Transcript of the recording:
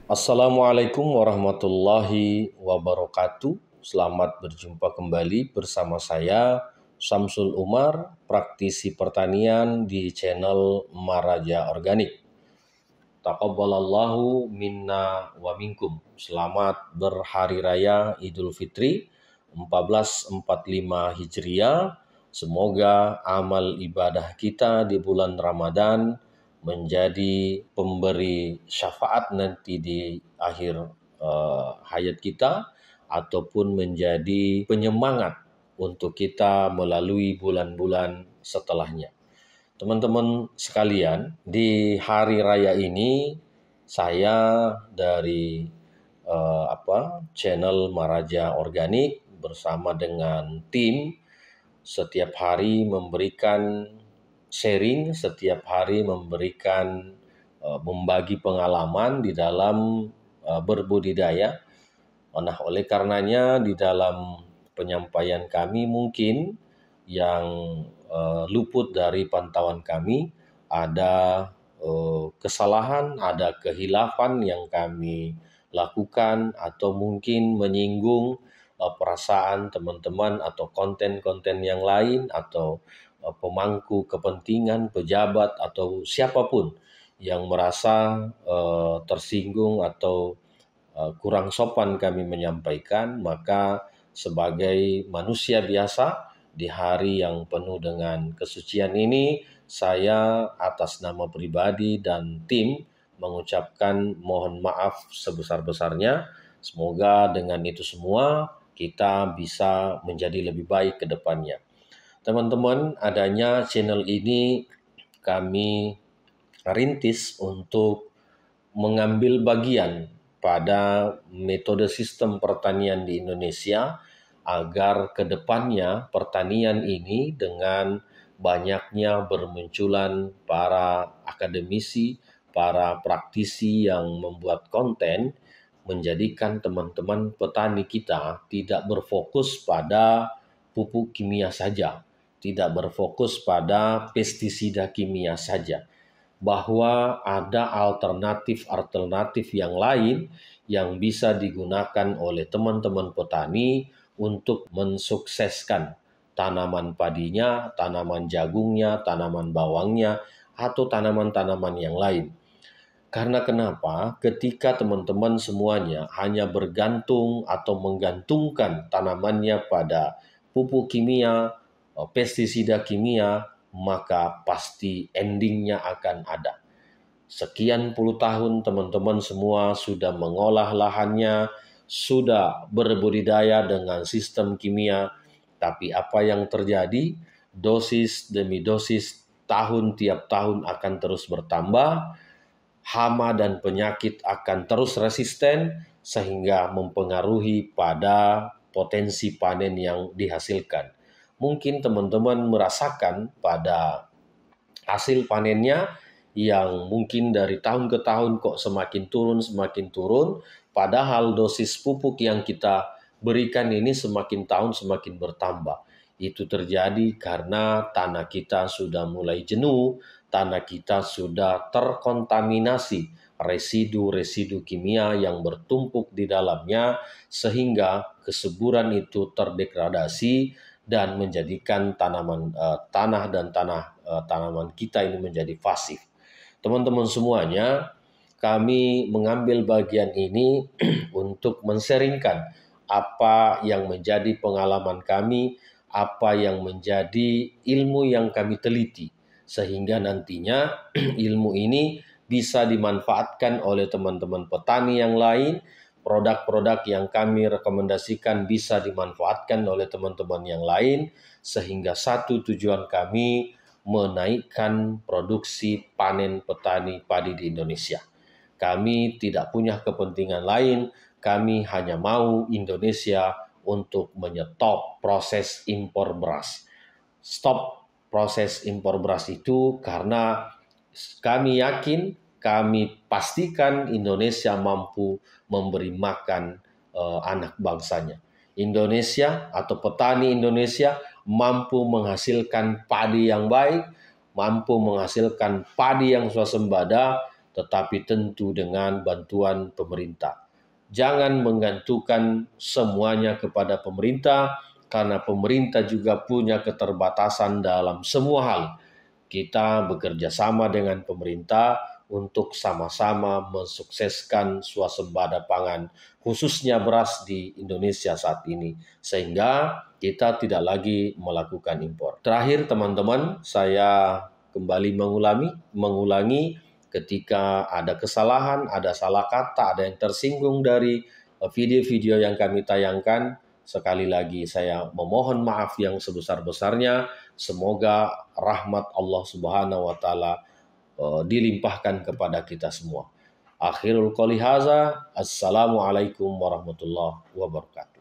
Assalamualaikum warahmatullahi wabarakatuh. Selamat berjumpa kembali bersama saya Samsul Umar, praktisi pertanian di channel Maraja Organik. Taqabbalallahu minna wa minkum. Selamat berhari raya Idul Fitri 1445 Hijriah. Semoga amal ibadah kita di bulan Ramadan menjadi pemberi syafaat nanti di akhir hayat kita, ataupun menjadi penyemangat untuk kita melalui bulan-bulan setelahnya. Teman-teman sekalian, di hari raya ini saya dari channel Maraja Organik bersama dengan tim setiap hari memberikan sharing, setiap hari memberikan membagi pengalaman di dalam berbudidaya. Nah, oleh karenanya di dalam penyampaian kami mungkin yang luput dari pantauan kami, ada kesalahan, ada kehilafan yang kami lakukan, atau mungkin menyinggung perasaan teman-teman atau konten-konten yang lain, atau pemangku kepentingan, pejabat, atau siapapun yang merasa tersinggung atau kurang sopan kami menyampaikan, maka sebagai manusia biasa di hari yang penuh dengan kesucian ini, saya atas nama pribadi dan tim mengucapkan mohon maaf sebesar-besarnya. Semoga dengan itu semua kita bisa menjadi lebih baik ke depannya. Teman-teman, adanya channel ini kami rintis untuk mengambil bagian pada metode sistem pertanian di Indonesia, agar ke depannya pertanian ini dengan banyaknya bermunculan para akademisi, para praktisi yang membuat konten, menjadikan teman-teman petani kita tidak berfokus pada pupuk kimia saja, tidak berfokus pada pestisida kimia saja, bahwa ada alternatif-alternatif yang lain yang bisa digunakan oleh teman-teman petani untuk mensukseskan tanaman padinya, tanaman jagungnya, tanaman bawangnya, atau tanaman-tanaman yang lain. Karena kenapa? Ketika teman-teman semuanya hanya bergantung atau menggantungkan tanamannya pada pupuk kimia, pestisida kimia, maka pasti endingnya akan ada. Sekian puluh tahun teman-teman semua sudah mengolah lahannya, sudah berbudidaya dengan sistem kimia, tapi apa yang terjadi? Dosis demi dosis, tahun tiap tahun akan terus bertambah, hama dan penyakit akan terus resisten, sehingga mempengaruhi pada potensi panen yang dihasilkan. Mungkin teman-teman merasakan pada hasil panennya yang mungkin dari tahun ke tahun kok semakin turun, padahal dosis pupuk yang kita berikan ini semakin tahun semakin bertambah. Itu terjadi karena tanah kita sudah mulai jenuh, tanah kita sudah terkontaminasi residu-residu kimia yang bertumpuk di dalamnya, sehingga kesuburan itu terdegradasi dan menjadikan tanaman kita ini menjadi pasif. Teman-teman semuanya, kami mengambil bagian ini untuk men-sharingkan apa yang menjadi pengalaman kami, apa yang menjadi ilmu yang kami teliti, sehingga nantinya ilmu ini bisa dimanfaatkan oleh teman-teman petani yang lain. Produk-produk yang kami rekomendasikan bisa dimanfaatkan oleh teman-teman yang lain, sehingga satu tujuan kami menaikkan produksi panen petani padi di Indonesia. Kami tidak punya kepentingan lain, kami hanya mau Indonesia untuk menyetop proses impor beras. Stop proses impor beras itu karena kami yakin, kami pastikan Indonesia mampu memberi makan anak bangsanya. Indonesia atau petani Indonesia mampu menghasilkan padi yang baik, mampu menghasilkan padi yang swasembada, tetapi tentu dengan bantuan pemerintah. Jangan menggantungkan semuanya kepada pemerintah, karena pemerintah juga punya keterbatasan dalam semua hal. Kita bekerja sama dengan pemerintah untuk sama-sama mensukseskan swasembada pangan, khususnya beras di Indonesia saat ini, sehingga kita tidak lagi melakukan impor. Terakhir teman-teman, saya kembali mengulangi ketika ada kesalahan, ada salah kata, ada yang tersinggung dari video-video yang kami tayangkan, sekali lagi saya memohon maaf yang sebesar-besarnya. Semoga rahmat Allah Subhanahu wa taala dilimpahkan kepada kita semua. Akhirul qouli hadza, assalamualaikum warahmatullahi wabarakatuh.